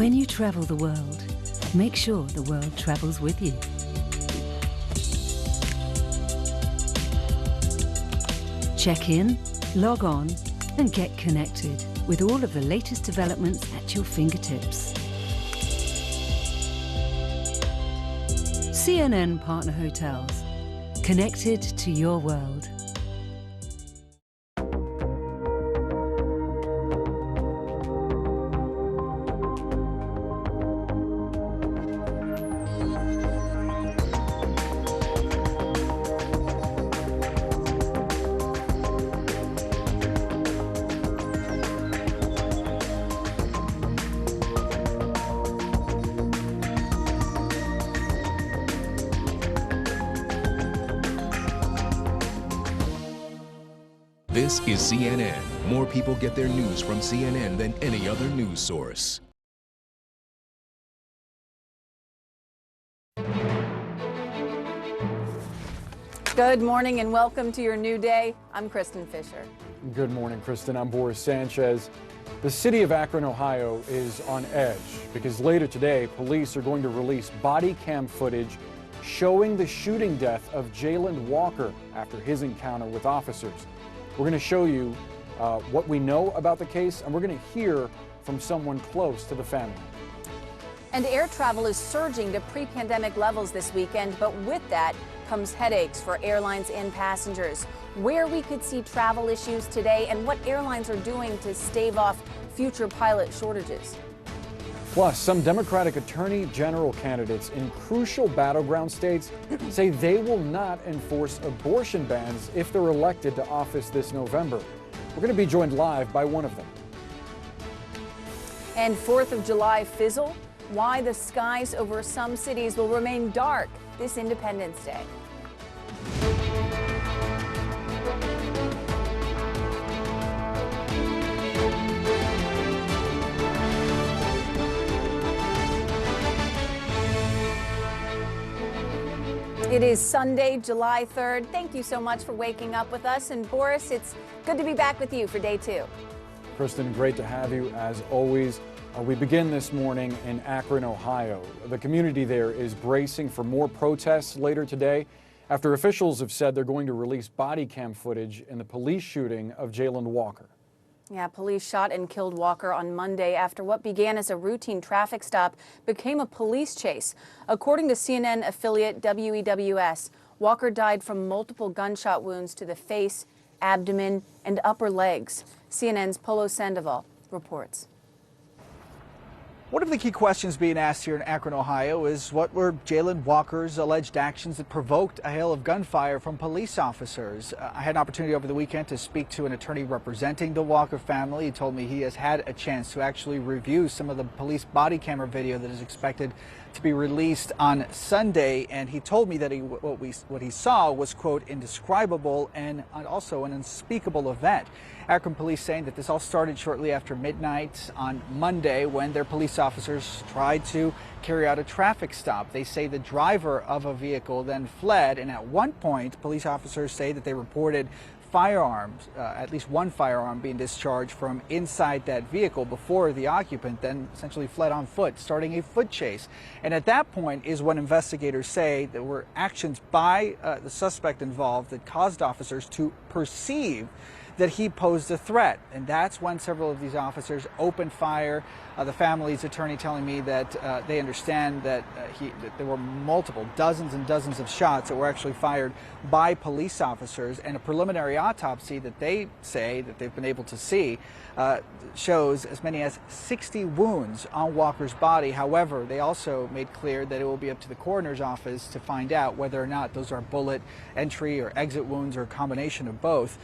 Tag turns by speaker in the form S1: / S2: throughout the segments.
S1: When you travel the world, make sure the world travels with you. Check in, log on, and get connected with all of the latest developments at your fingertips. CNN Partner Hotels. Connected to your world.
S2: This is CNN. More people get their news from CNN than any other news source.
S3: Good morning and welcome to your new day. I'm Kristen Fisher.
S4: Good morning, Kristen. I'm Boris Sanchez. The city of Akron, Ohio is on edge because later today, police are going to release body cam footage showing the shooting death of Jayland Walker after his encounter with officers. We're going to show you what we know about the case, and we're going to hear from someone close to the family.
S3: And air travel is surging to pre-pandemic levels this weekend, but with that comes headaches for airlines and passengers. Where we could see travel issues today and what airlines are doing to stave off future pilot shortages.
S4: Plus, some Democratic Attorney General candidates in crucial battleground states say they will not enforce abortion bans if they're elected to office this November. We're going to be joined live by one of them.
S3: And 4th of July fizzle? Why the skies over some cities will remain dark this Independence Day. It is Sunday, July 3rd. Thank you so much for waking up with us. And Boris, it's good to be back with you for day 2.
S4: Kristen, great to have you as always. We begin this morning in Akron, Ohio. The community there is bracing for more protests later today after officials have said they're going to release body cam footage in the police shooting of Jayland Walker.
S3: Yeah, police shot and killed Walker on Monday after what began as a routine traffic stop became a police chase. According to CNN affiliate WEWS, Walker died from multiple gunshot wounds to the face, abdomen, and upper legs. CNN's Polo Sandoval reports.
S5: One of the key questions being asked here in Akron, Ohio is what were Jayland Walker's alleged actions that provoked a hail of gunfire from police officers? I had an opportunity over the weekend to speak to an attorney representing the Walker family. He told me he has had a chance to actually review some of the police body camera video that is expected to be released on Sunday, and he told me that what he saw was, quote, indescribable and also an unspeakable event. Akron police saying that this all started shortly after midnight on Monday when their police officers tried to carry out a traffic stop. They say the driver of a vehicle then fled, and at one point police officers say that they reported firearms, at least one firearm being discharged from inside that vehicle before the occupant then essentially fled on foot, starting a foot chase. And at that point is when investigators say there were actions by the suspect involved that caused officers to perceive that he posed a threat. And that's when several of these officers opened fire. The family's attorney telling me that they understand that, that there were multiple, dozens and dozens of shots that were actually fired by police officers. And a preliminary autopsy that they say that they've been able to see shows as many as 60 wounds on Walker's body. However, they also made clear that it will be up to the coroner's office to find out whether or not those are bullet entry or exit wounds or a combination of both.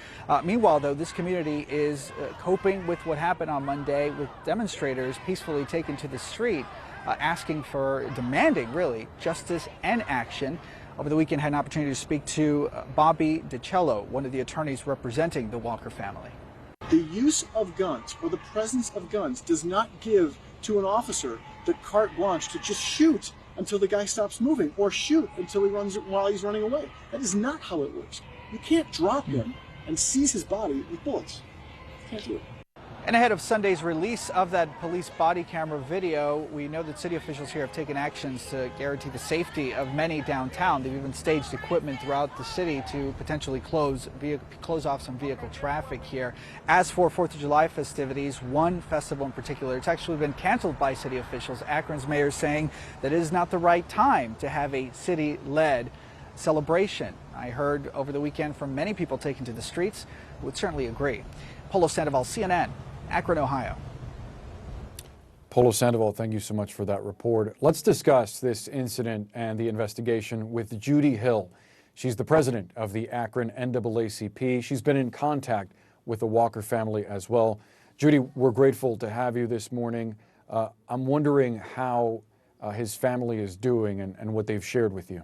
S5: Meanwhile, though, this community is coping with what happened on Monday with demonstrators peacefully taken to the street, asking for, demanding really, justice and action. Over the weekend, I had an opportunity to speak to Bobby DiCello, one of the attorneys representing the Walker family.
S6: The use of guns or the presence of guns does not give to an officer the carte blanche to just shoot until the guy stops moving or shoot until he runs while he's running away. That is not how it works. You can't drop him and seize his body with bullets. You can't do it.
S5: And ahead of Sunday's release of that police body camera video, we know that city officials here have taken actions to guarantee the safety of many downtown. They've even staged equipment throughout the city to potentially close off some vehicle traffic here. As for 4th of July festivities, one festival in particular, it's actually been canceled by city officials. Akron's mayor saying that it is not the right time to have a city-led celebration. I heard over the weekend from many people taking to the streets who would certainly agree. Polo Sandoval, CNN. Akron, Ohio.
S4: Polo Sandoval, thank you so much for that report. Let's discuss this incident and the investigation with Judy Hill. She's the president of the Akron NAACP. She's been in contact with the Walker family as well. Judy, we're grateful to have you this morning. I'm wondering how his family is doing and what they've shared with you.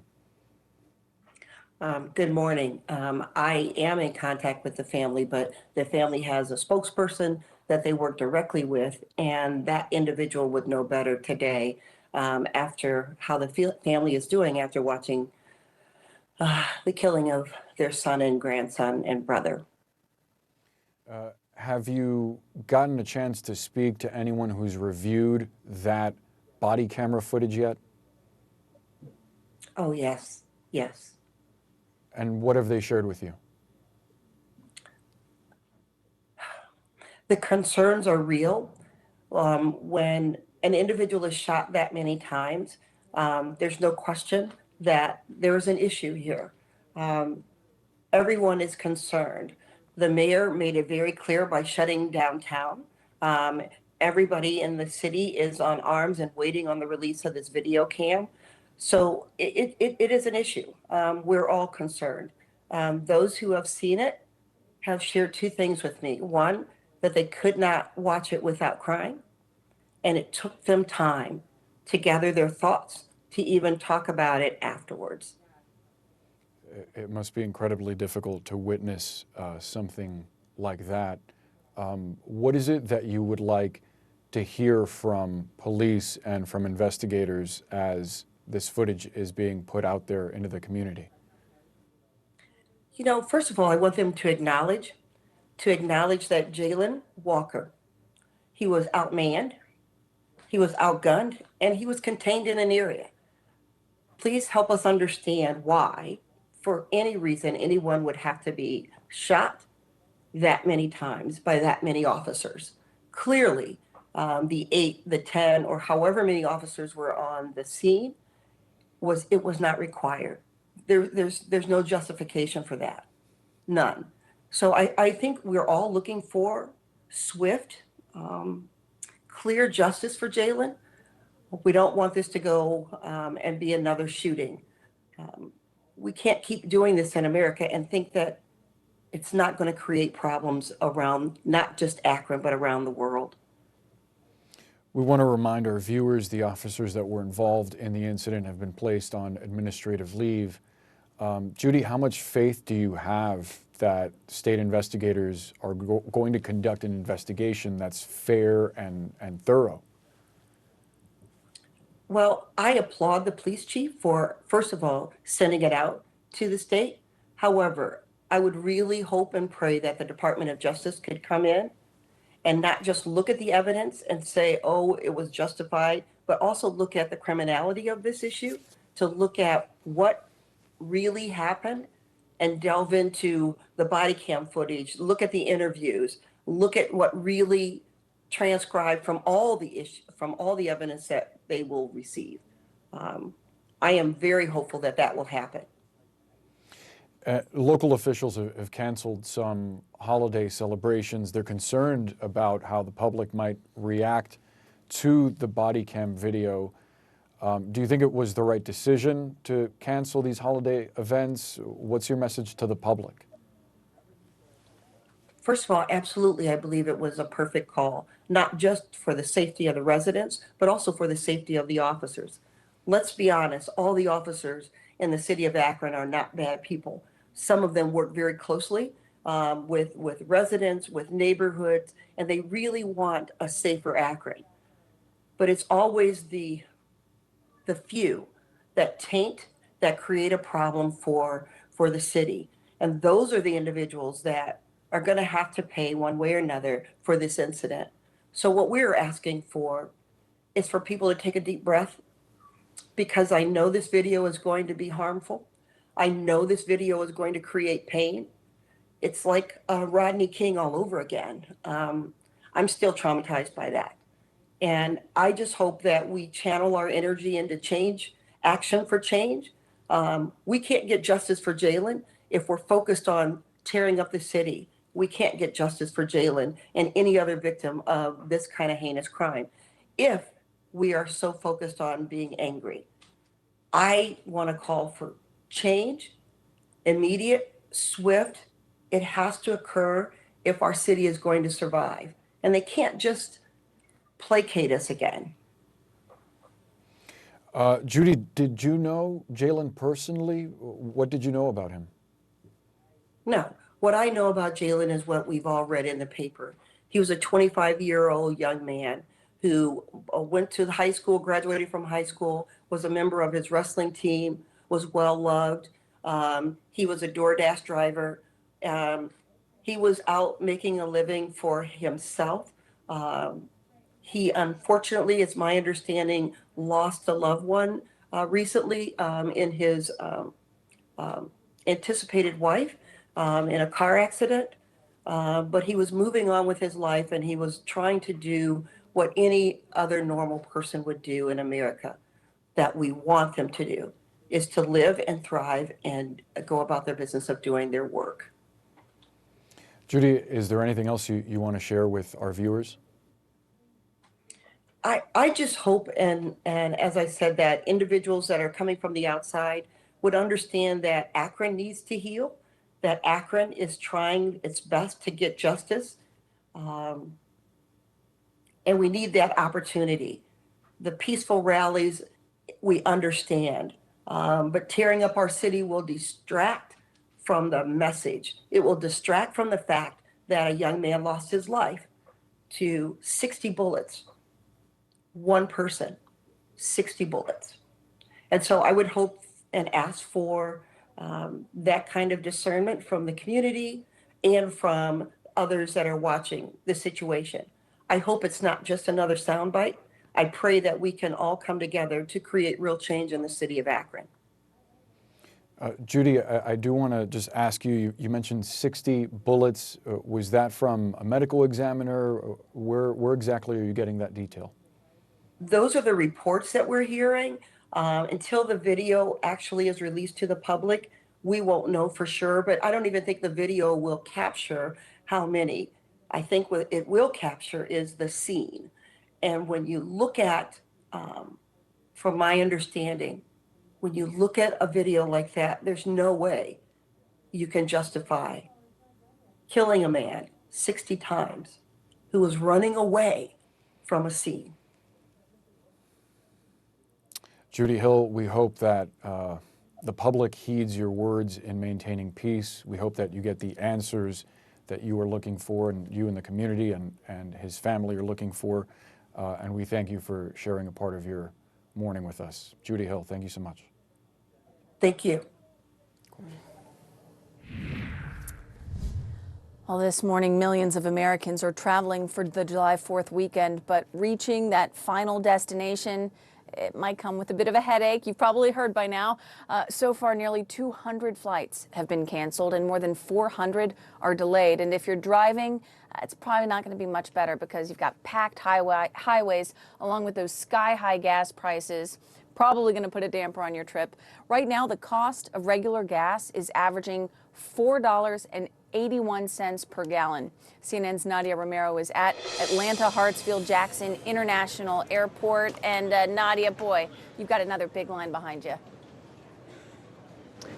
S7: Good morning. I am in contact with the family, but the family has a spokesperson that they work directly with, and that individual would know better today after how the family is doing after watching the killing of their son and grandson and brother.
S4: Have you gotten a chance to speak to anyone who's reviewed that body camera footage yet?
S7: Oh, yes, yes.
S4: And what have they shared with you?
S7: The concerns are real. When an individual is shot that many times, there's no question that there is an issue here. Everyone is concerned. The mayor made it very clear by shutting downtown. Everybody in the city is on arms and waiting on the release of this video cam. So it is an issue. We're all concerned. Those who have seen it have shared two things with me. One, that they could not watch it without crying. And it took them time to gather their thoughts to even talk about it afterwards.
S4: It must be incredibly difficult to witness something like that. What is it that you would like to hear from police and from investigators as this footage is being put out there into the community?
S7: You know, first of all, I want them to acknowledge that Jayland Walker, he was outmanned, he was outgunned, and he was contained in an area. Please help us understand why, for any reason, anyone would have to be shot that many times by that many officers. Clearly, the 8, the 10, or however many officers were on the scene, it was not required. There's no justification for that, none. So I think we're all looking for swift, clear justice for Jayland. We don't want this to go and be another shooting. We can't keep doing this in America and think that it's not going to create problems around not just Akron, but around the world.
S4: We want to remind our viewers the officers that were involved in the incident have been placed on administrative leave. Judy, how much faith do you have that state investigators are going to conduct an investigation that's fair and thorough?
S7: Well, I applaud the police chief for, first of all, sending it out to the state. However, I would really hope and pray that the Department of Justice could come in and not just look at the evidence and say, oh, it was justified, but also look at the criminality of this issue, to look at what really happened and delve into the body cam footage, look at the interviews, look at what really transcribed from all the evidence that they will receive. I am very hopeful that that will happen.
S4: Local officials have canceled some holiday celebrations. They're concerned about how the public might react to the body cam video. Do you think it was the right decision to cancel these holiday events? What's your message to the public?
S7: First of all, absolutely, I believe it was a perfect call, not just for the safety of the residents, but also for the safety of the officers. Let's be honest, all the officers in the city of Akron are not bad people. Some of them work very closely with residents, with neighborhoods, and they really want a safer Akron. But it's always the few that taint, that create a problem for the city. And those are the individuals that are going to have to pay one way or another for this incident. So what we're asking for is for people to take a deep breath, because I know this video is going to be harmful. I know this video is going to create pain. It's like Rodney King all over again. I'm still traumatized by that. And I just hope that we channel our energy into change, action for change. We can't get justice for Jaylen if we're focused on tearing up the city. We can't get justice for Jaylen and any other victim of this kind of heinous crime if we are so focused on being angry. I want to call for change, immediate, swift. It has to occur if our city is going to survive. And they can't just placate us again.
S4: Judy, did you know Jaylen personally? What did you know about him?
S7: No. What I know about Jaylen is what we've all read in the paper. He was a 25-year-old young man who went to high school, graduated from high school, was a member of his wrestling team, was well loved. He was a DoorDash driver. He was out making a living for himself. He unfortunately, it's my understanding, lost a loved one recently in his anticipated wife in a car accident. But he was moving on with his life, and he was trying to do what any other normal person would do in America, that we want them to do, is to live and thrive and go about their business of doing their work.
S4: Judy, is there anything else you want to share with our viewers?
S7: I just hope, and as I said, that individuals that are coming from the outside would understand that Akron needs to heal, that Akron is trying its best to get justice, and we need that opportunity. The peaceful rallies, we understand, but tearing up our city will distract from the message. It will distract from the fact that a young man lost his life to 60 bullets. One person, 60 bullets. And so I would hope and ask for that kind of discernment from the community and from others that are watching the situation. I hope it's not just another soundbite. I pray that we can all come together to create real change in the city of Akron.
S4: Judy, I do want to just ask you, you mentioned 60 bullets. Was that from a medical examiner? Where exactly are you getting that detail?
S7: Those are the reports that we're hearing. Until the video actually is released to the public, we won't know for sure, but I don't even think the video will capture how many. I think what it will capture is the scene. And when you look at, from my understanding, when you look at a video like that, there's no way you can justify killing a man 60 times who was running away from a scene.
S4: Judy Hill, we hope that the public heeds your words in maintaining peace. We hope that you get the answers that you are looking for, and you and the community and his family are looking for. And we thank you for sharing a part of your morning with us. Judy Hill, thank you so much.
S7: Thank you.
S3: Well, this morning, millions of Americans are traveling for the July 4th weekend, but reaching that final destination, it might come with a bit of a headache. You've probably heard by now. So far, nearly 200 flights have been canceled and more than 400 are delayed. And if you're driving, it's probably not going to be much better because you've got packed highways along with those sky-high gas prices. Probably going to put a damper on your trip. Right now, the cost of regular gas is averaging $4.81 per gallon. CNN's Nadia Romero is at Atlanta Hartsfield-Jackson International Airport. And Nadia, boy, you've got another big line behind you.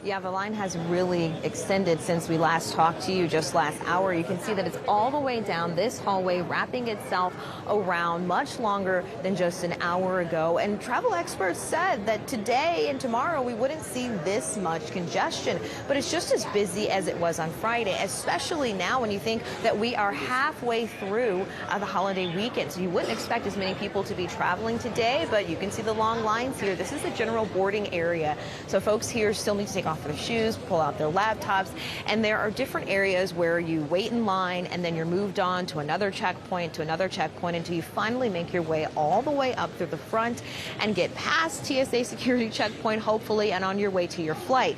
S8: Yeah, the line has really extended since we last talked to you just last hour. You can see that it's all the way down this hallway, wrapping itself around much longer than just an hour ago. And travel experts said that today and tomorrow we wouldn't see this much congestion, but it's just as busy as it was on Friday, especially now when you think that we are halfway through the holiday weekend. So you wouldn't expect as many people to be traveling today, but you can see the long lines here. This is the general boarding area. So folks here still need to take a off their shoes, pull out their laptops, and there are different areas where you wait in line and then you're moved on to another checkpoint, until you finally make your way all the way up through the front and get past TSA security checkpoint, hopefully, and on your way to your flight.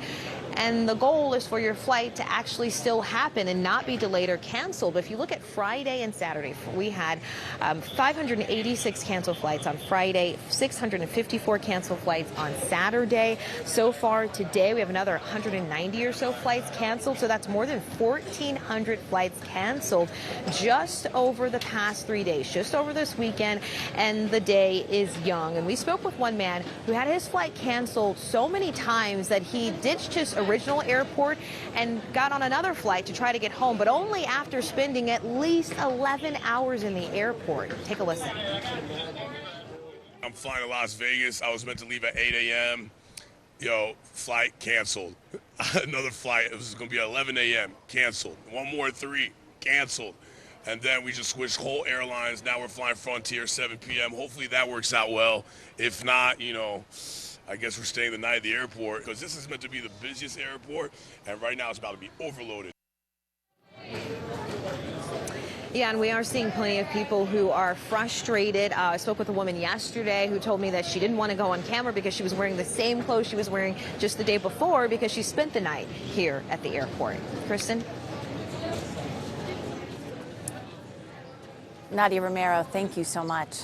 S8: And the goal is for your flight to actually still happen and not be delayed or canceled. But if you look at Friday and Saturday, we had 586 canceled flights on Friday, 654 canceled flights on Saturday. So far today, we have another 190 or so flights canceled. So that's more than 1,400 flights canceled just over the past 3 days, just over this weekend. And the day is young. And we spoke with one man who had his flight canceled so many times that he ditched his original airport and got on another flight to try to get home, but only after spending at least 11 hours in the airport. Take a listen.
S9: I'm flying to Las Vegas. I was meant to leave at 8 a.m. Flight canceled. Another flight, it was going to be at 11 a.m. canceled. One more at 3, canceled. And then we just switched whole airlines. Now we're flying Frontier 7 p.m. Hopefully that works out well. If not, I guess we're staying the night at the airport because this is meant to be the busiest airport, and right now it's about to be overloaded.
S8: Yeah, and we are seeing plenty of people who are frustrated. I spoke with a woman yesterday who told me that she didn't want to go on camera because she was wearing the same clothes she was wearing just the day before because she spent the night here at the airport. Kristen?
S3: Nadia Romero, thank you so much.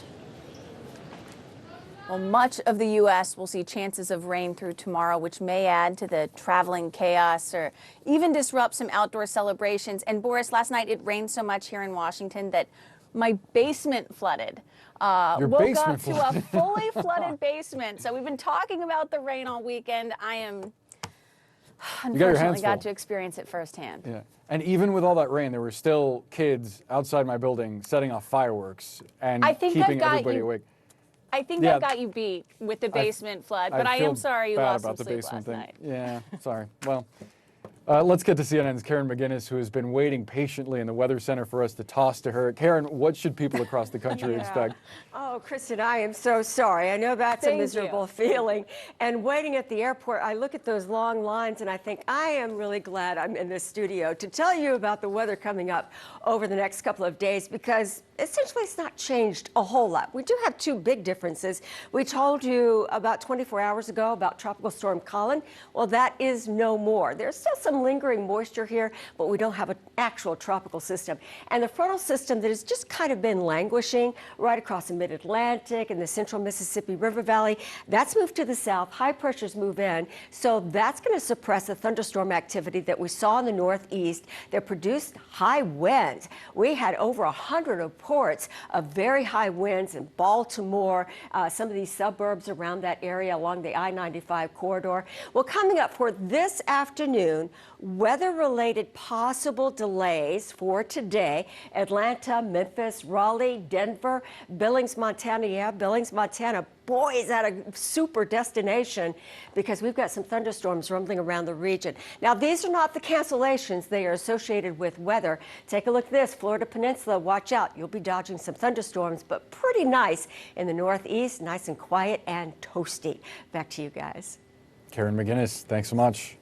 S3: Well, much of the U.S. will see chances of rain through tomorrow, which may add to the traveling chaos or even disrupt some outdoor celebrations. And Boris, last night it rained so much here in Washington that my basement flooded. Woke up to a fully flooded basement. So we've been talking about the rain all weekend. I am unfortunately got to experience it firsthand.
S4: Yeah. And even with all that rain, there were still kids outside my building setting off fireworks and keeping everybody awake.
S3: I think I got you beat with the basement flood, but I am sorry you lost some sleep last night.
S4: Yeah, sorry. Well, let's get to CNN's Karen McGinnis, who has been waiting patiently in the Weather Center for us to toss to her. Karen, what should people across the country expect?
S10: Oh, Kristen, I am so sorry. I know that's a miserable feeling. And waiting at the airport, I look at those long lines and I think I am really glad I'm in this studio to tell you about the weather coming up over the next couple of days, because essentially it's not changed a whole lot. We do have two big differences. We told you about 24 hours ago about Tropical Storm Colin. Well, that is no more. There's still some lingering moisture here, but we don't have an actual tropical system. And the frontal system that has just kind of been languishing right across the mid-Atlantic and the central Mississippi River Valley, that's moved to the south. High pressures move in, so that's going to suppress the thunderstorm activity that we saw in the northeast that produced high winds. We had over 100 reports of very high winds in Baltimore, some of these suburbs around that area along the I-95 corridor. Well, coming up for this afternoon, weather-related possible delays for today: Atlanta, Memphis, Raleigh, Denver, Billings, Montana. Yeah, Billings, Montana. Boy, is that a super destination, because we've got some thunderstorms rumbling around the region. Now, these are not the cancellations. They are associated with weather. Take a look at this. Florida Peninsula, watch out. You'll be dodging some thunderstorms, but pretty nice in the northeast, nice and quiet and toasty. Back to you guys.
S4: Karen McGinnis, thanks so much.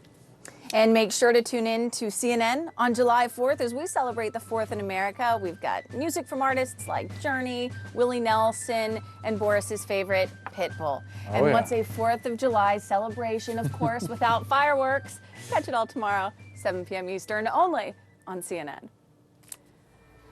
S3: And make sure to tune in to CNN on July 4th as we celebrate the 4th in America. We've got music from artists like Journey, Willie Nelson, and Boris's favorite, Pitbull. What's a 4th of July celebration, of course, without fireworks? Catch it all tomorrow, 7 p.m. Eastern, only on CNN.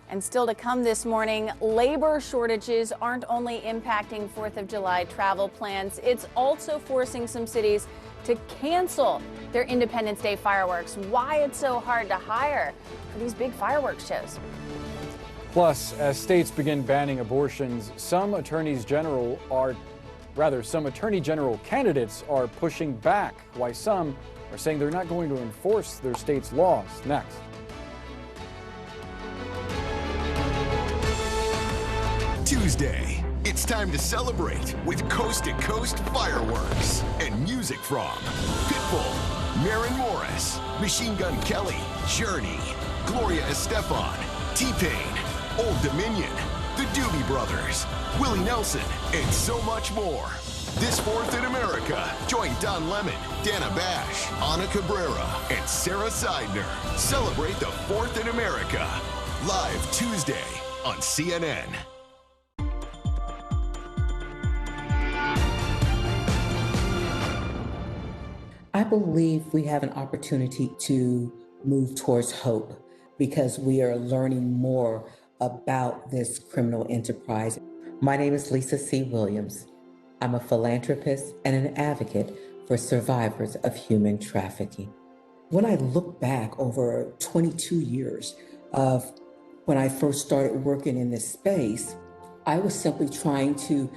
S3: And still to come this morning, labor shortages aren't only impacting 4th of July travel plans, it's also forcing some cities to cancel their Independence Day fireworks. Why it's so hard to hire for these big fireworks shows.
S4: Plus, as states begin banning abortions, some attorney general candidates are pushing back, why some are saying they're not going to enforce their state's laws. Next.
S11: Tuesday, it's time to celebrate with coast-to-coast fireworks and music from Pitbull, Maren Morris, Machine Gun Kelly, Journey, Gloria Estefan, T-Pain, Old Dominion, the Doobie Brothers, Willie Nelson, and so much more. This 4th in America, join Don Lemon, Dana Bash, Ana Cabrera, and Sarah Seidner. Celebrate the 4th in America. Live Tuesday on CNN.
S12: I believe we have an opportunity to move towards hope because we are learning more about this criminal enterprise. My name is Lisa C. Williams. I'm a philanthropist and an advocate for survivors of human trafficking. When I look back over 22 years of when I first started working in this space, I was simply trying to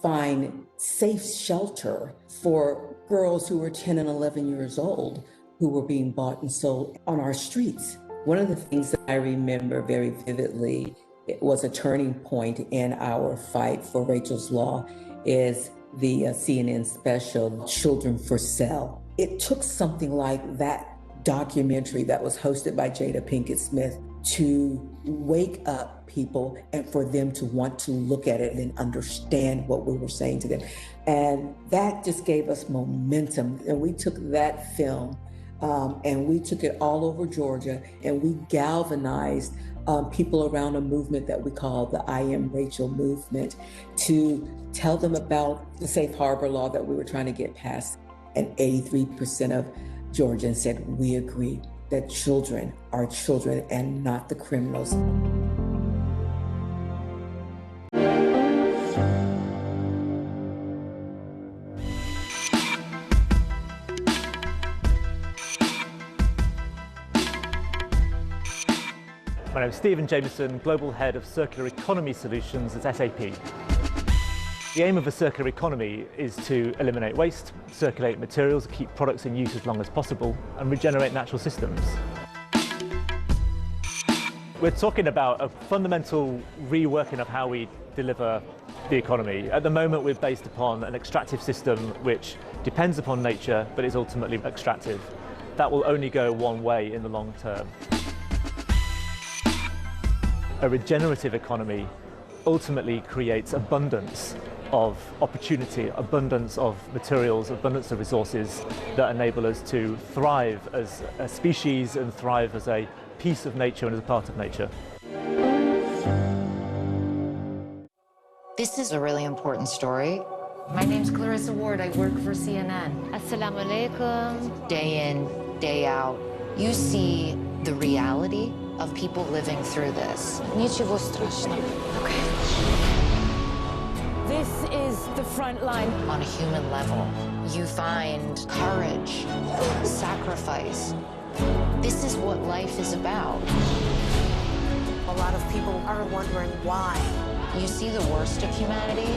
S12: find safe shelter for girls who were 10 and 11 years old who were being bought and sold on our streets. One of the things that I remember very vividly, it was a turning point in our fight for Rachel's Law, is the CNN special, Children for Sale. It took something like that documentary that was hosted by Jada Pinkett Smith to wake up people and for them to want to look at it and understand what we were saying to them. And that just gave us momentum. And we took that film and we took it all over Georgia, and we galvanized people around a movement that we call the I Am Rachel movement to tell them about the safe harbor law that we were trying to get passed. And 83% of Georgians said, we agree that children are children and not the criminals.
S13: My name is Stephen Jameson, Global Head of Circular Economy Solutions at SAP. The aim of a circular economy is to eliminate waste, circulate materials, keep products in use as long as possible, and regenerate natural systems. We're talking about a fundamental reworking of how we deliver the economy. At the moment, we're based upon an extractive system which depends upon nature, but is ultimately extractive. That will only go one way in the long term. A regenerative economy ultimately creates abundance of opportunity, abundance of materials, abundance of resources that enable us to thrive as a species and thrive as a piece of nature and as a part of nature.
S14: This is a really important story. My name's Clarissa Ward. I work for CNN.
S8: Assalamu alaikum.
S14: Day in, day out, you see the reality of people living through this.
S8: Ничего страшного.
S14: Okay.
S8: This is the front line.
S14: On a human level, you find courage, sacrifice. This is what life is about.
S15: A lot of people are wondering why.
S14: You see the worst of humanity.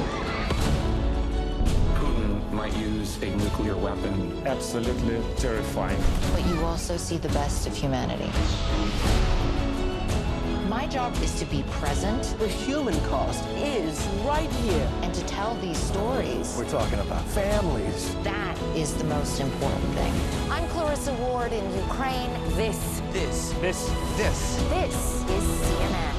S16: Putin might use a nuclear weapon. Absolutely terrifying.
S14: But you also see the best of humanity. My job is to be present.
S17: The human cost is right here.
S14: And to tell these stories.
S17: We're talking about families.
S14: That is the most important thing.
S15: I'm Clarissa Ward in Ukraine. This is CNN.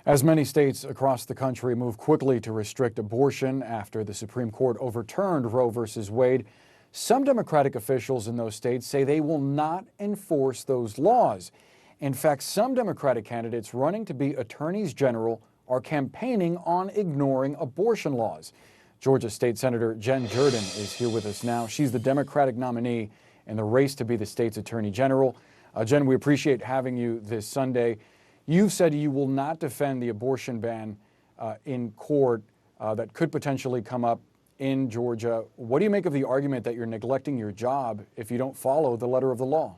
S4: As many states across the country move quickly to restrict abortion after the Supreme Court overturned Roe v. Wade, some Democratic officials in those states say they will not enforce those laws. In fact, some Democratic candidates running to be attorneys general are campaigning on ignoring abortion laws. Georgia State Senator Jen Jordan is here with us now. She's the Democratic nominee in the race to be the state's attorney general. Jen, we appreciate having you this Sunday. You've said you will not defend the abortion ban in court that could potentially come up in Georgia. What do you make of the argument that you're neglecting your job if you don't follow the letter of the law?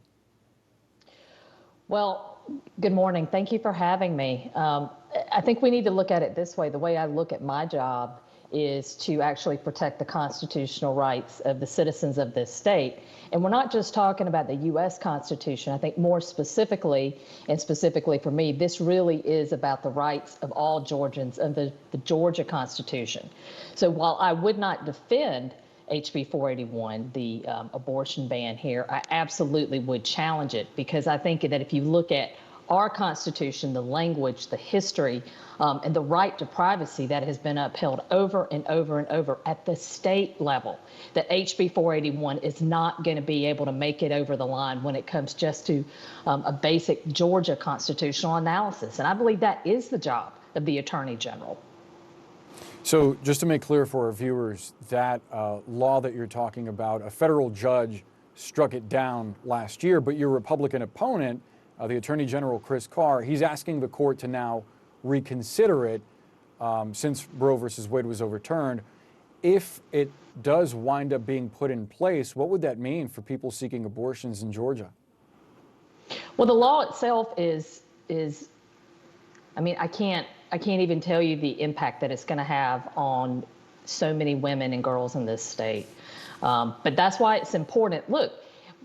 S18: Well, good morning. Thank you for having me. I think we need to look at it this way. The way I look at my job is to actually protect the constitutional rights of the citizens of this state. And we're not just talking about the U.S. Constitution. I think more specifically, and specifically for me, this really is about the rights of all Georgians and the Georgia Constitution. So while I would not defend HB 481, the abortion ban here, I absolutely would challenge it, because I think that if you look at our Constitution, the language, the history, and the right to privacy that has been upheld over and over and over at the state level, that HB 481 is not going to be able to make it over the line when it comes just to a basic Georgia constitutional analysis. And I believe that is the job of the Attorney General.
S4: So just to make clear for our viewers, that law that you're talking about, a federal judge struck it down last year, but your Republican opponent, the Attorney General Chris Carr, he's asking the court to now reconsider it since Roe versus Wade was overturned. If it does wind up being put in place, what would that mean for people seeking abortions in Georgia?
S18: Well, the law itself is I mean, I can't even tell you the impact that it's going to have on so many women and girls in this state. But that's why it's important. Look,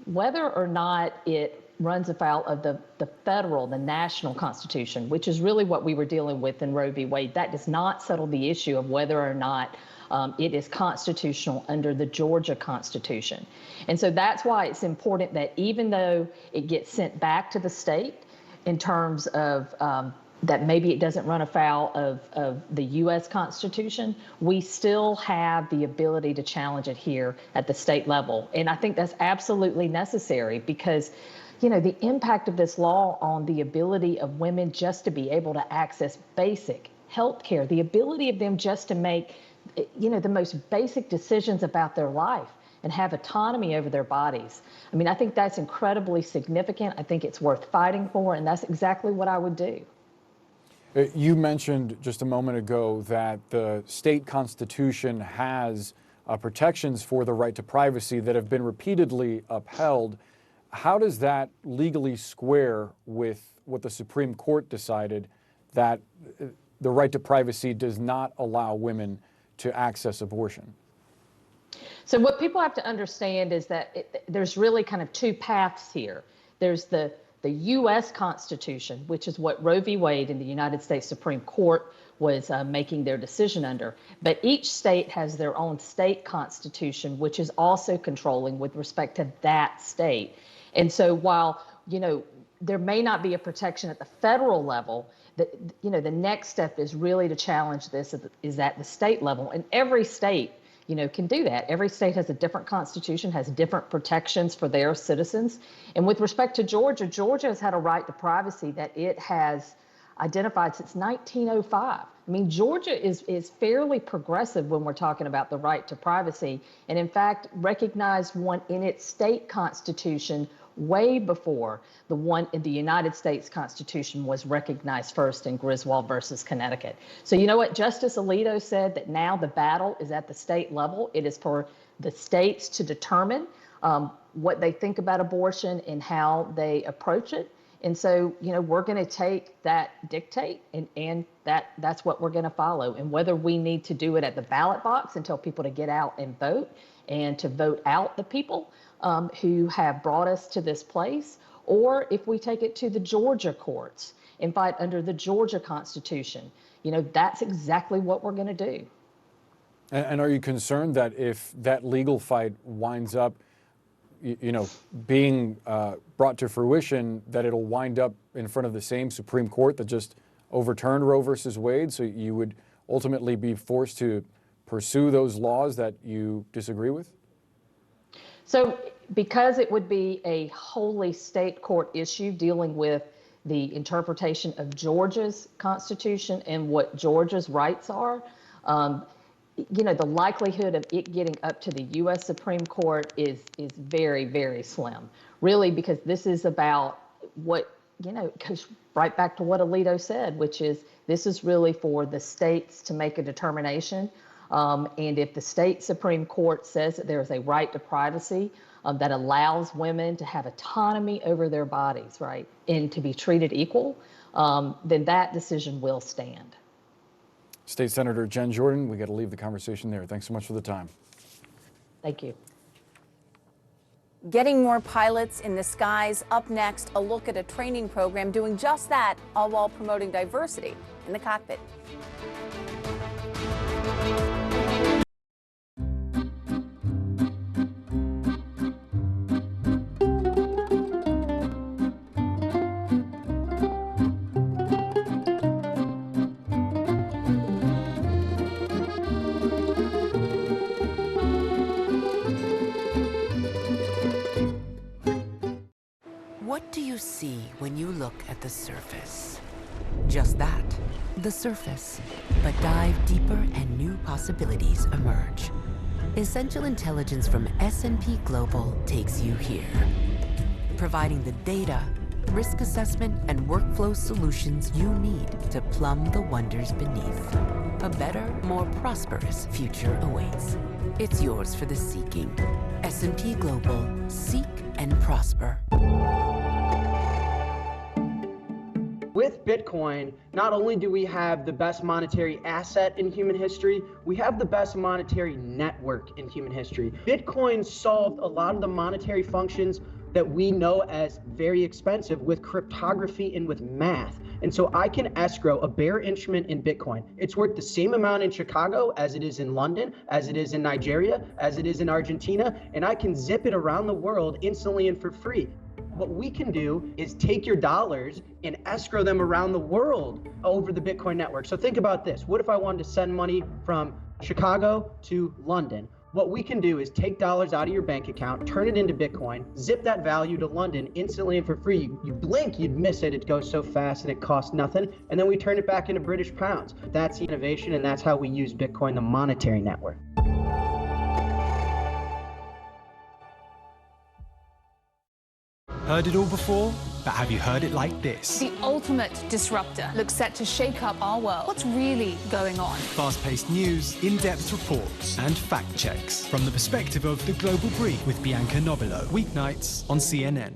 S18: whether or not it runs afoul of the federal, the national Constitution, which is really what we were dealing with in Roe v. Wade, that does not settle the issue of whether or not it is constitutional under the Georgia Constitution. And so that's why it's important that even though it gets sent back to the state in terms of that maybe it doesn't run afoul of the U.S. Constitution, we still have the ability to challenge it here at the state level. And I think that's absolutely necessary because, you know, the impact of this law on the ability of women just to be able to access basic health care, the ability of them just to make, you know, the most basic decisions about their life and have autonomy over their bodies. I mean, I think that's incredibly significant. I think it's worth fighting for, and that's exactly what I would do.
S4: You mentioned just a moment ago that the state constitution has protections for the right to privacy that have been repeatedly upheld. How does that legally square with what the Supreme Court decided, that the right to privacy does not allow women to access abortion?
S18: So what people have to understand is that there's really kind of two paths here. There's the U.S. Constitution, which is what Roe v. Wade in the United States Supreme Court was making their decision under. But each state has their own state constitution, which is also controlling with respect to that state. And so while, you know, there may not be a protection at the federal level, you know, the next step is really to challenge this is at the state level. And every state, you know, can do that. Every state has a different constitution, has different protections for their citizens. And with respect to Georgia, Georgia has had a right to privacy that it has identified since 1905. I mean, Georgia is fairly progressive when we're talking about the right to privacy, and in fact, recognized one in its state constitution way before the one in the United States Constitution was recognized first in Griswold versus Connecticut. So you know what? Justice Alito said that now the battle is at the state level. It is for the states to determine what they think about abortion and how they approach it. And so, you know, we're going to take that dictate and that's what we're going to follow. And whether we need to do it at the ballot box and tell people to get out and vote and to vote out the people who have brought us to this place, or if we take it to the Georgia courts and fight under the Georgia Constitution, you know, that's exactly what we're going to do.
S4: And are you concerned that if that legal fight winds up, you know, being brought to fruition, that it'll wind up in front of the same Supreme Court that just overturned Roe versus Wade, so you would ultimately be forced to pursue those laws that you disagree with?
S18: So because it would be a wholly state court issue dealing with the interpretation of Georgia's Constitution and what Georgia's rights are, you know, the likelihood of it getting up to the U.S. Supreme Court is very, very slim, really, because this is about what, you know, goes right back to what Alito said, which is this is really for the states to make a determination. And if the state Supreme Court says that there is a right to privacy that allows women to have autonomy over their bodies, right, and to be treated equal, then that decision will stand.
S4: State Senator Jen Jordan, we got to leave the conversation there. Thanks so much for the time.
S18: Thank you.
S3: Getting more pilots in the skies. Up next, a look at a training program doing just that, all while promoting diversity in the cockpit.
S19: What do you see when you look at the surface? Just that, the surface. But dive deeper and new possibilities emerge. Essential intelligence from S&P Global takes you here, providing the data, risk assessment, and workflow solutions you need to plumb the wonders beneath. A better, more prosperous future awaits. It's yours for the seeking. S&P Global. Seek and prosper.
S20: With Bitcoin, not only do we have the best monetary asset in human history, we have the best monetary network in human history. Bitcoin solved a lot of the monetary functions that we know as very expensive with cryptography and with math. And so I can escrow a bearer instrument in Bitcoin. It's worth the same amount in Chicago as it is in London, as it is in Nigeria, as it is in Argentina, and I can zip it around the world instantly and for free. What we can do is take your dollars and escrow them around the world over the Bitcoin network. So think about this. What if I wanted to send money from Chicago to London? What we can do is take dollars out of your bank account, turn it into Bitcoin, zip that value to London instantly and for free. You blink, you'd miss it. It goes so fast and it costs nothing. And then we turn it back into British pounds. That's the innovation, and that's how we use Bitcoin, the monetary network.
S21: Heard it all before? But have you heard it like this?
S22: The ultimate disruptor looks set to shake up our world. What's really going on?
S21: Fast-paced news, in-depth reports, and fact checks from the perspective of The Global Brief with Bianca Nobilo. Weeknights on CNN.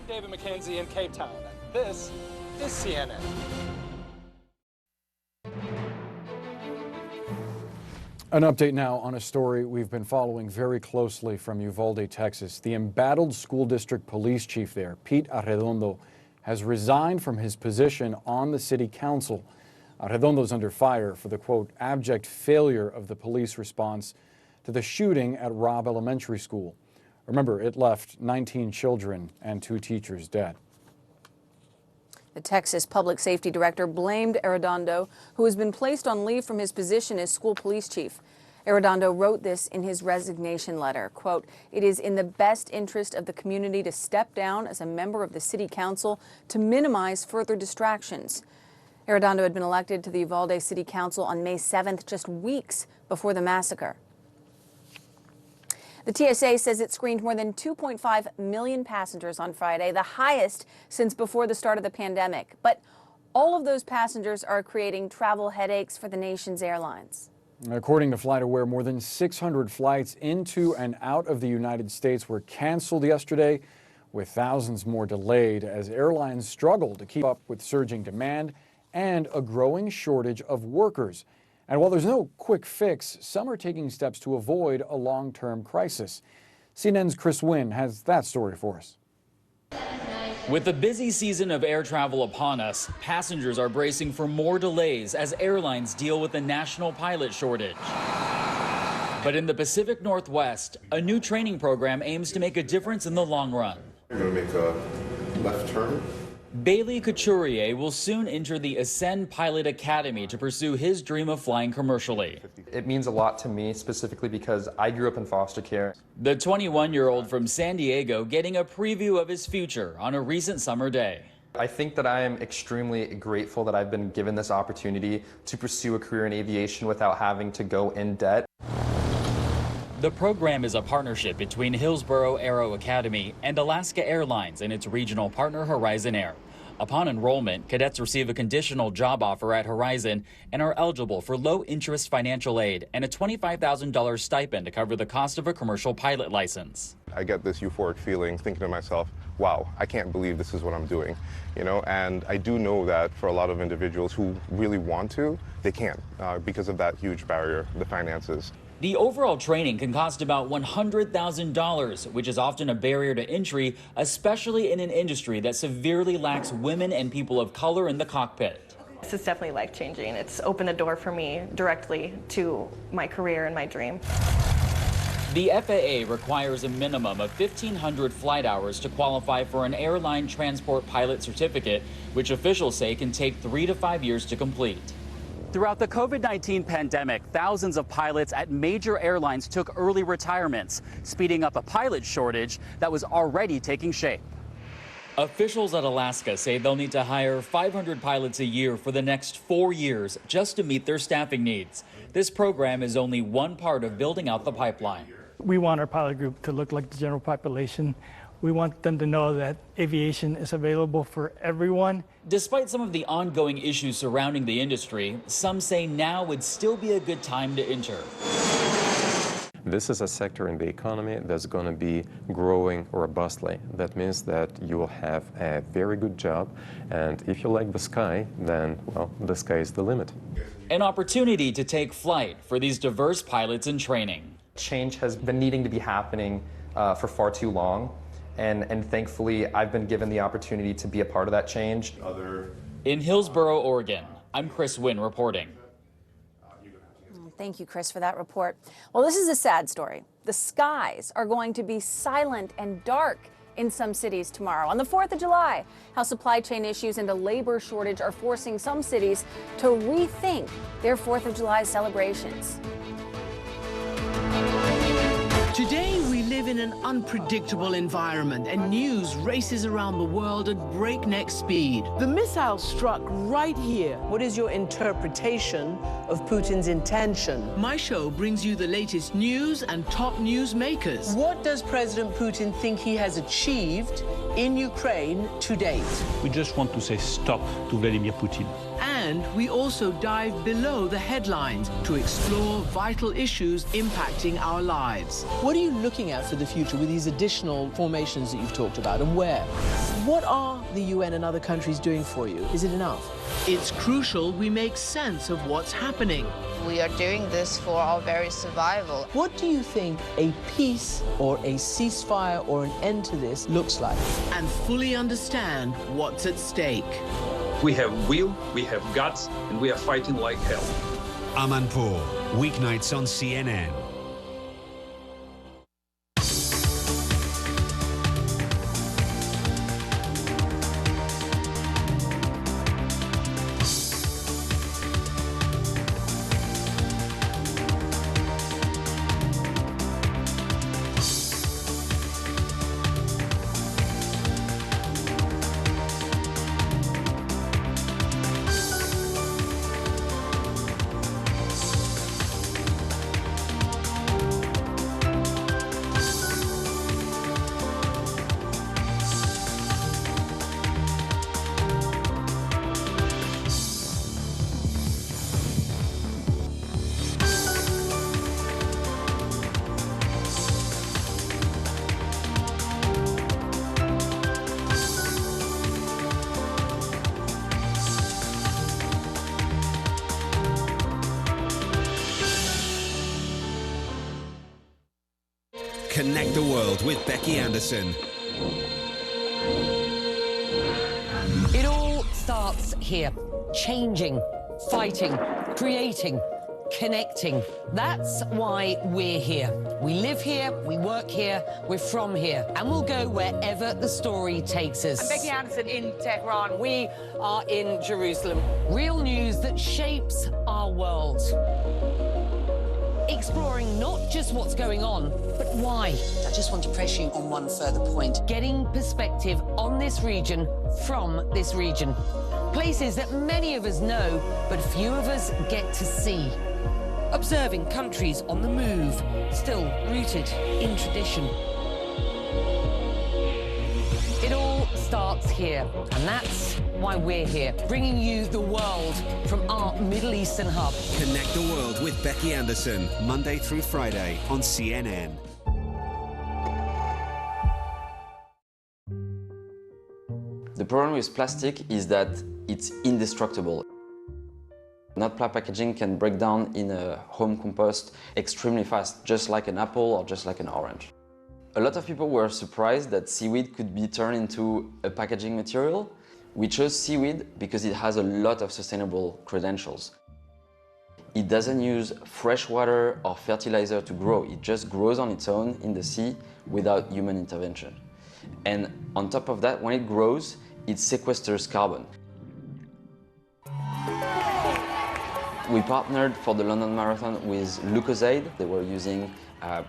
S23: David McKenzie in Cape Town, and this is CNN.
S4: An update now on a story we've been following very closely from Uvalde, Texas. The embattled school district police chief there, Pete Arredondo, has resigned from his position on the city council. Arredondo's under fire for the, quote, abject failure of the police response to the shooting at Robb Elementary School. Remember, it left 19 children and 2 teachers dead.
S3: The Texas Public Safety Director blamed Arredondo, who has been placed on leave from his position as school police chief. Arredondo wrote this in his resignation letter, quote, "It is in the best interest of the community to step down as a member of the city council to minimize further distractions." Arredondo had been elected to the Uvalde City Council on May 7th, just weeks before the massacre. The TSA says it screened more than 2.5 million passengers on Friday, the highest since before the start of the pandemic. But all of those passengers are creating travel headaches for the nation's airlines.
S4: According to FlightAware, more than 600 flights into and out of the United States were canceled yesterday, with thousands more delayed as airlines struggle to keep up with surging demand and a growing shortage of workers. And while there's no quick fix, some are taking steps to avoid a long-term crisis. CNN's Chris Wynn has that story for us.
S1: With the busy season of air travel upon us, passengers are bracing for more delays as airlines deal with a national pilot shortage. But in the Pacific Northwest, a new training program aims to make a difference in the long run.
S2: You're going to make a left turn.
S1: Bailey Couturier will soon enter the Ascend Pilot Academy to pursue his dream of flying commercially.
S6: It means a lot to me, specifically because I grew up in foster care.
S1: The 21-year-old from San Diego getting a preview of his future on a recent summer day.
S6: I think that I am extremely grateful that I've been given this opportunity to pursue a career in aviation without having to go in debt.
S1: The program is a partnership between Hillsborough Aero Academy and Alaska Airlines and its regional partner Horizon Air. Upon enrollment, cadets receive a conditional job offer at Horizon and are eligible for low-interest financial aid and a $25,000 stipend to cover the cost of a commercial pilot license.
S2: I get this euphoric feeling thinking to myself, wow, I can't believe this is what I'm doing, you know, and I do know that for a lot of individuals who really want to, they can't because of that huge barrier, the finances.
S1: The overall training can cost about $100,000, which is often a barrier to entry, especially in an industry that severely lacks women and people of color in the cockpit.
S24: This is definitely life-changing. It's opened the door for me directly to my career and my dream.
S1: The FAA requires a minimum of 1,500 flight hours to qualify for an airline transport pilot certificate, which officials say can take 3 to 5 years to complete. Throughout the COVID-19 pandemic, thousands of pilots at major airlines took early retirements, speeding up a pilot shortage that was already taking shape. Officials at Alaska say they'll need to hire 500 pilots a year for the next 4 years just to meet their staffing needs. This program is only one part of building out the pipeline.
S25: We want our pilot group to look like the general population. We want them to know that aviation is available for everyone.
S1: Despite some of the ongoing issues surrounding the industry, some say now would still be a good time to enter.
S26: This is a sector in the economy that's going to be growing robustly. That means that you will have a very good job, and if you like the sky, then, well, the sky is the limit.
S1: An opportunity to take flight for these diverse pilots in training.
S6: Change has been needing to be happening for far too long. And thankfully, I've been given the opportunity to be a part of that change.
S1: In Hillsborough, Oregon, I'm Chris Wynn reporting.
S3: Thank you, Chris, for that report. Well, this is a sad story. The skies are going to be silent and dark in some cities tomorrow. On the 4th of July, how supply chain issues and a labor shortage are forcing some cities to rethink their 4th of July celebrations.
S27: Today, we live in an unpredictable environment, and news races around the world at breakneck speed.
S17: The missile struck right here. What is your interpretation of Putin's intention?
S27: My show brings you the latest news and top news makers.
S17: What does President Putin think he has achieved in Ukraine to date?
S28: We just want to say stop to Vladimir Putin.
S27: And we also dive below the headlines to explore vital issues impacting our lives.
S17: What are you looking at for the future with these additional formations that you've talked about, and where? What are the UN and other countries doing for you? Is it enough?
S27: It's crucial we make sense of what's happening.
S29: We are doing this for our very survival.
S17: What do you think a peace or a ceasefire or an end to this looks like?
S27: And fully understand what's at stake.
S30: We have will, we have guts, and we are fighting like hell.
S31: Amanpour, weeknights on CNN. Connect the World with Becky Anderson.
S5: It all starts here. Changing, fighting, creating, connecting. That's why we're here. We live here, we work here, we're from here, and we'll go wherever the story takes us.
S7: I'm Becky Anderson in Tehran. We are in Jerusalem.
S5: Real news that shapes our world. Exploring not just what's going on, but why.
S7: I just want to press you on one further point.
S5: Getting perspective on this region from this region. Places that many of us know, but few of us get to see. Observing countries on the move, still rooted in tradition. It all starts here, and that's why we're here, bringing you the world from our Middle Eastern hub.
S31: Connect the World with Becky Anderson, Monday through Friday on CNN.
S8: The problem with plastic is that it's indestructible. Not-pla packaging can break down in a home compost extremely fast, just like an apple or just like an orange. A lot of people were surprised that seaweed could be turned into a packaging material. We chose seaweed because it has a lot of sustainable credentials. It doesn't use fresh water or fertilizer to grow. It just grows on its own in the sea without human intervention. And on top of that, when it grows, it sequesters carbon. We partnered for the London Marathon with Lucozade. They were using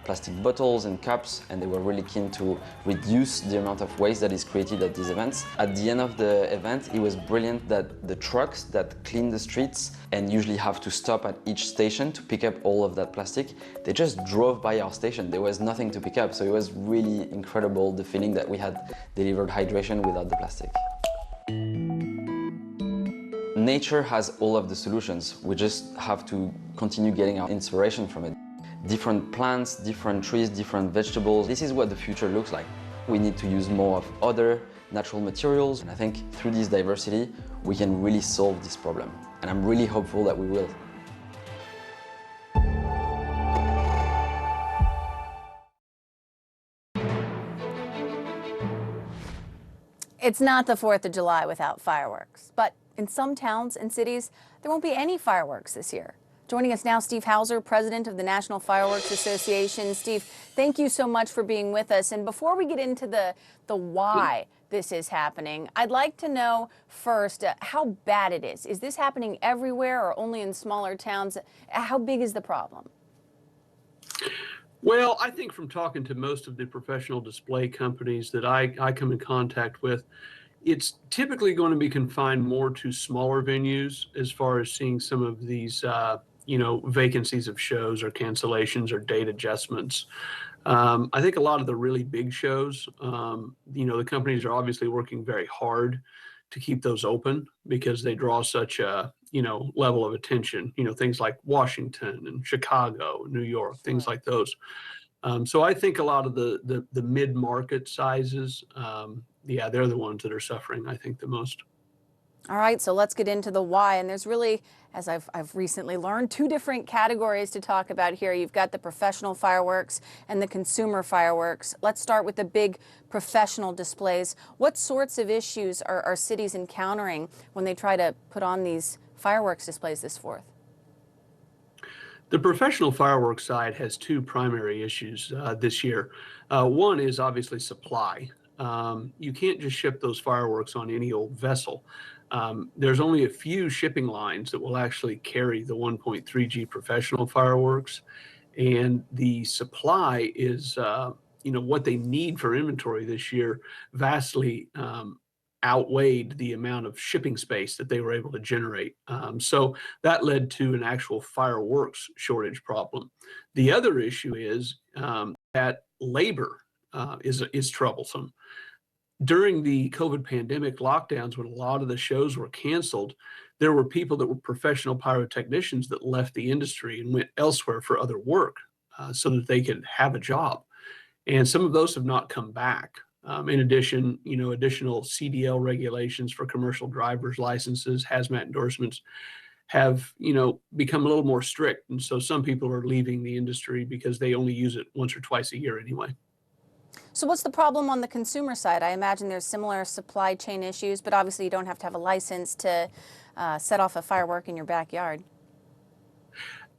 S8: plastic bottles and cups, and they were really keen to reduce the amount of waste that is created at these events. At the end of the event, it was brilliant that the trucks that clean the streets and usually have to stop at each station to pick up all of that plastic, they just drove by our station. There was nothing to pick up, so it was really incredible, the feeling that we had delivered hydration without the plastic. Nature has all of the solutions. We just have to continue getting our inspiration from it. Different plants, different trees, different vegetables. This is what the future looks like. We need to use more of other natural materials. And I think through this diversity, we can really solve this problem. And I'm really hopeful that we will.
S3: It's not the 4th of July without fireworks, but in some towns and cities, there won't be any fireworks this year. Joining us now, Steve Hauser, president of the National Fireworks Association. Steve, thank you so much for being with us. And before we get into the why this is happening, I'd like to know first how bad it is. Is this happening everywhere or only in smaller towns? How big is the problem?
S9: Well, I think from talking to most of the professional display companies that I come in contact with, it's typically going to be confined more to smaller venues as far as seeing some of these, vacancies of shows or cancellations or date adjustments. I think a lot of the really big shows, the companies are obviously working very hard to keep those open because they draw such a, level of attention, things like Washington and Chicago, New York, things like those. So I think a lot of the mid-market sizes, they're the ones that are suffering, I think, the most.
S3: All right, so let's get into the why. And there's really, as I've recently learned, two different categories to talk about here. You've got the professional fireworks and the consumer fireworks. Let's start with the big professional displays. What sorts of issues are cities encountering when they try to put on these fireworks displays this 4th?
S9: The professional fireworks side has two primary issues this year. One is obviously supply. You can't just ship those fireworks on any old vessel. There's only a few shipping lines that will actually carry the 1.3G professional fireworks, and the supply is, what they need for inventory this year vastly outweighed the amount of shipping space that they were able to generate. So that led to an actual fireworks shortage problem. The other issue is that labor is troublesome. During the COVID pandemic lockdowns, when a lot of the shows were canceled, there were people that were professional pyrotechnicians that left the industry and went elsewhere for other work so that they could have a job. And some of those have not come back. In addition, additional CDL regulations for commercial driver's licenses, hazmat endorsements have, become a little more strict. And so some people are leaving the industry because they only use it once or twice a year anyway.
S3: So what's the problem on the consumer side? I imagine there's similar supply chain issues, but obviously you don't have to have a license to set off a firework in your backyard.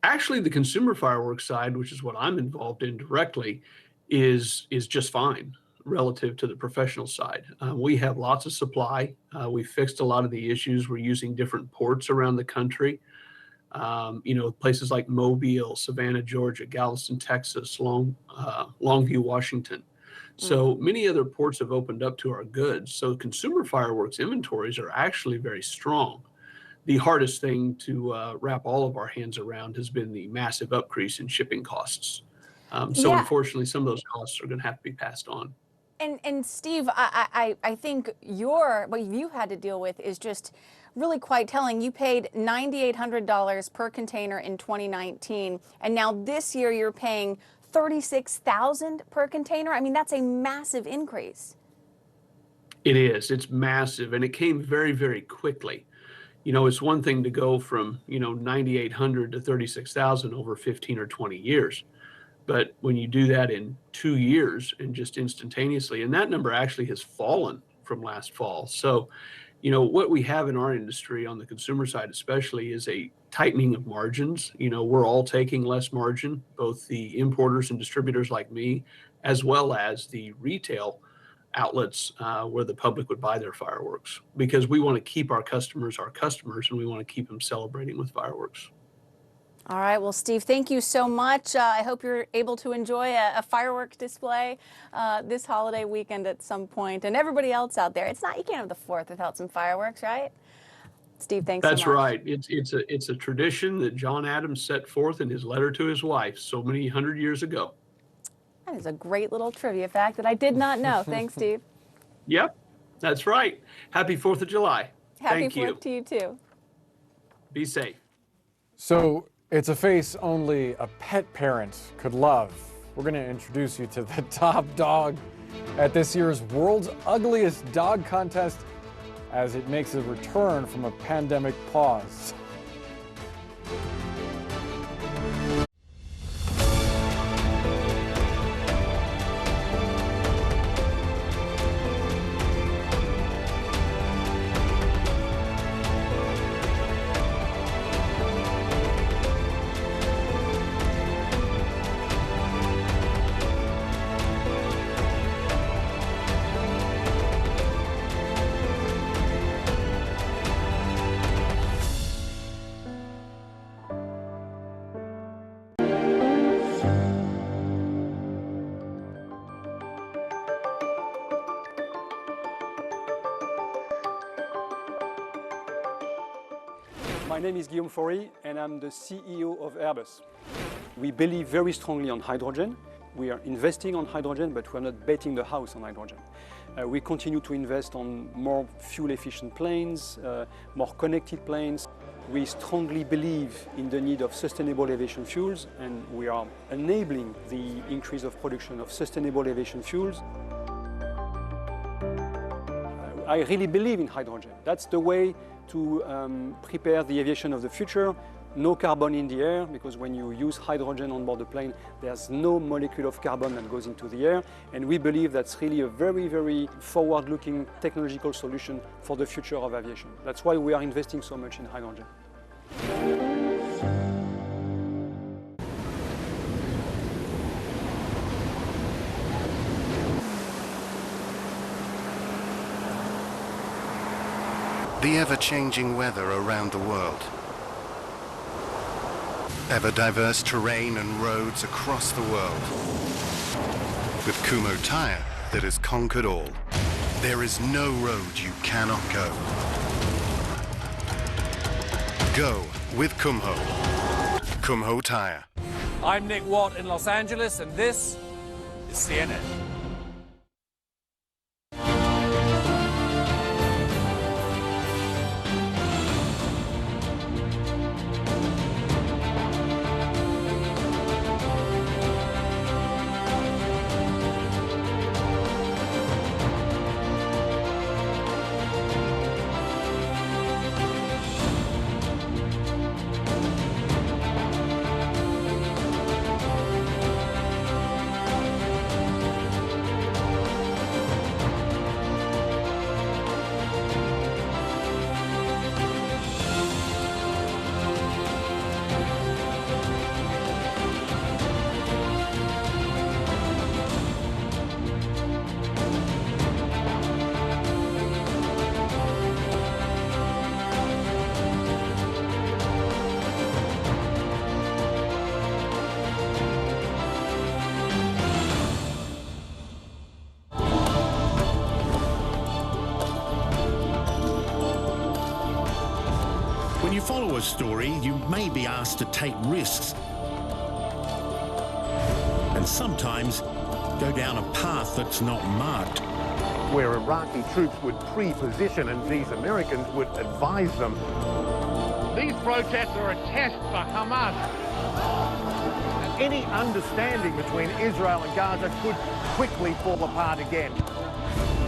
S9: Actually, the consumer fireworks side, which is what I'm involved in directly, is just fine relative to the professional side. We have lots of supply. We fixed a lot of the issues. We're using different ports around the country. Places like Mobile, Savannah, Georgia, Galveston, Texas, Longview, Washington. So many other ports have opened up to our goods. So consumer fireworks inventories are actually very strong. The hardest thing to wrap all of our hands around has been the massive increase in shipping costs. Unfortunately, some of those costs are going to have to be passed on.
S3: And Steve, I think what you had to deal with is just really quite telling. You paid $9,800 per container in 2019, and now this year you're paying $36,000 per container. I mean, that's a massive increase.
S9: It is. It's massive, and it came very, very quickly. It's one thing to go from, $9,800 to $36,000 over 15 or 20 years. But when you do that in 2 years and just instantaneously, and that number actually has fallen from last fall. So, what we have in our industry on the consumer side especially is a tightening of margins. We're all taking less margin, both the importers and distributors like me, as well as the retail outlets where the public would buy their fireworks, because we want to keep our customers, and we want to keep them celebrating with fireworks.
S3: All right. Well, Steve, thank you so much. I hope you're able to enjoy a firework display this holiday weekend at some point. And everybody else out there, you can't have the 4th without some fireworks, right? Steve, thanks so much.
S9: That's right. It's a tradition that John Adams set forth in his letter to his wife so many hundred years ago.
S3: That is a great little trivia fact that I did not know. Thanks, Steve.
S9: Yep, that's right. Happy 4th of July.
S3: Happy 4th to you, too.
S9: Be safe.
S4: So it's a face only a pet parent could love. We're going to introduce you to the top dog at this year's World's Ugliest Dog Contest as it makes a return from a pandemic pause.
S10: My name is Guillaume Faury and I'm the CEO of Airbus. We believe very strongly on hydrogen. We are investing on hydrogen, but we're not betting the house on hydrogen. We continue to invest on more fuel-efficient planes, more connected planes. We strongly believe in the need of sustainable aviation fuels, and we are enabling the increase of production of sustainable aviation fuels. I really believe in hydrogen. That's the way to prepare the aviation of the future. No carbon in the air, because when you use hydrogen on board the plane, there's no molecule of carbon that goes into the air. And we believe that's really a very, very forward-looking technological solution for the future of aviation. That's why we are investing so much in hydrogen.
S11: The ever-changing weather around the world. Ever-diverse terrain and roads across the world. With Kumho Tire that has conquered all. There is no road you cannot go. Go with Kumho. Kumho Tire.
S12: I'm Nick Watt in Los Angeles, and this is CNN.
S2: our story, you may be asked to take risks. And sometimes go down a path that's not marked.
S13: Where Iraqi troops would pre-position and these Americans would advise them.
S14: These protests are a test for Hamas.
S13: Any understanding between Israel and Gaza could quickly fall apart again.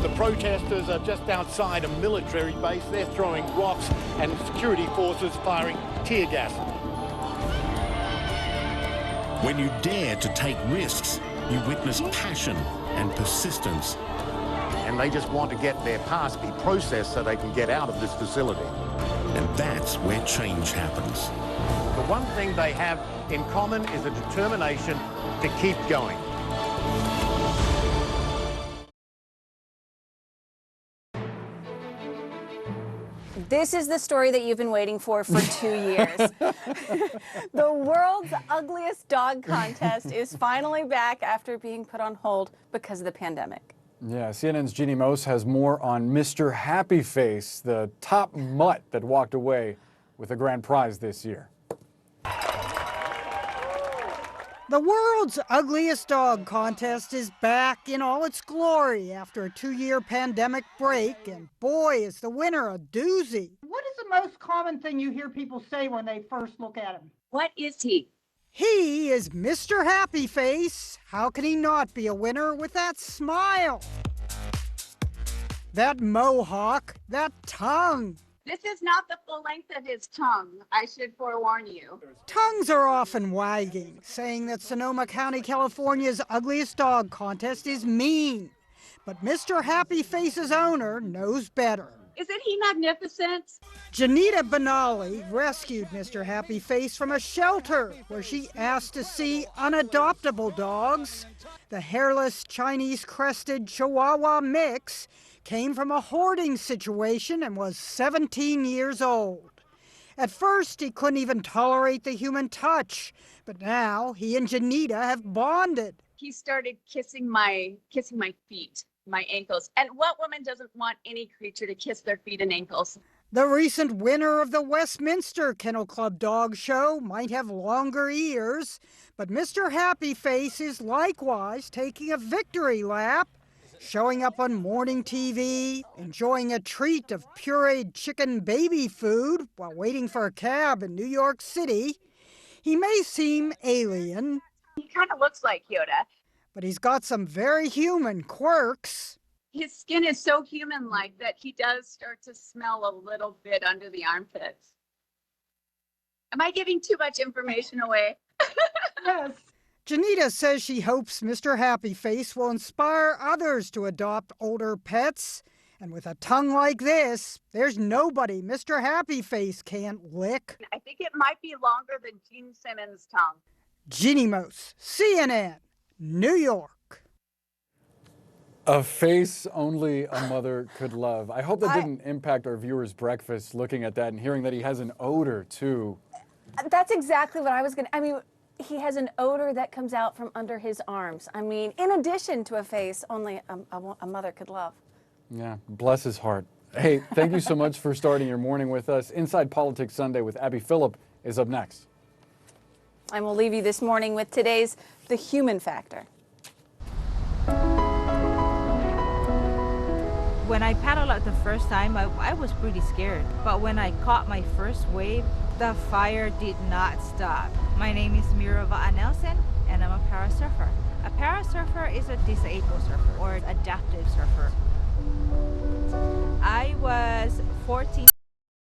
S14: The protesters are just outside a military base. They're throwing rocks and security forces firing tear gas.
S2: When you dare to take risks, you witness passion and persistence.
S13: And they just want to get their past be processed so they can get out of this facility.
S2: And that's where change happens.
S13: The one thing they have in common is a determination to keep going.
S3: This is the story that you've been waiting for 2 years. The world's ugliest dog contest is finally back after being put on hold because of the pandemic.
S4: Yeah, CNN's Jeannie Mose has more on Mr. Happy Face, the top mutt that walked away with a grand prize this year.
S15: The world's ugliest dog contest is back in all its glory after a 2-year pandemic break, and boy, is the winner a doozy.
S16: What is the most common thing you hear people say when they first look at him?
S18: What is he?
S15: He is Mr. Happy Face. How can he not be a winner with that smile? That mohawk, that tongue.
S18: This is not the full length of his tongue, I should forewarn you.
S15: Tongues are often wagging, saying that Sonoma County, California's ugliest dog contest is mean. But Mr. Happy Face's owner knows better.
S18: Isn't he magnificent?
S15: Janita Benali rescued Mr. Happy Face from a shelter where she asked to see unadoptable dogs. The hairless Chinese-crested Chihuahua mix came from a hoarding situation and was 17 years old. At first, he couldn't even tolerate the human touch, but now he and Janita have bonded.
S18: He started kissing my feet, my ankles. And what woman doesn't want any creature to kiss their feet and ankles?
S15: The recent winner of the Westminster Kennel Club Dog Show might have longer ears, but Mr. Happy Face is likewise taking a victory lap, showing up on morning TV, enjoying a treat of pureed chicken baby food while waiting for a cab in New York City. He may seem alien.
S18: He kind of looks like Yoda.
S15: But he's got some very human quirks.
S18: His skin is so human-like that he does start to smell a little bit under the armpits. Am I giving too much information away?
S15: Yes. Janita says she hopes Mr. Happy Face will inspire others to adopt older pets. And with a tongue like this, there's nobody Mr. Happy Face can't lick.
S18: I think it might be longer than Gene Simmons' tongue.
S15: Jeannie Mose, CNN, New York.
S4: A face only a mother could love. I hope that didn't impact our viewers' breakfast looking at that and hearing that he has an odor, too.
S3: That's exactly what I was going to... I mean, he has an odor that comes out from under his arms. I mean, in addition to a face only a mother could love.
S4: Yeah, bless his heart. Hey, thank you so much for starting your morning with us. Inside Politics Sunday with Abby Phillip is up next.
S3: And we'll leave you this morning with today's The Human Factor.
S19: When I paddled out the first time, I was pretty scared. But when I caught my first wave, the fire did not stop. My name is Mirava Nelson, and I'm a parasurfer. A parasurfer is a disabled surfer or adaptive surfer. I was 14.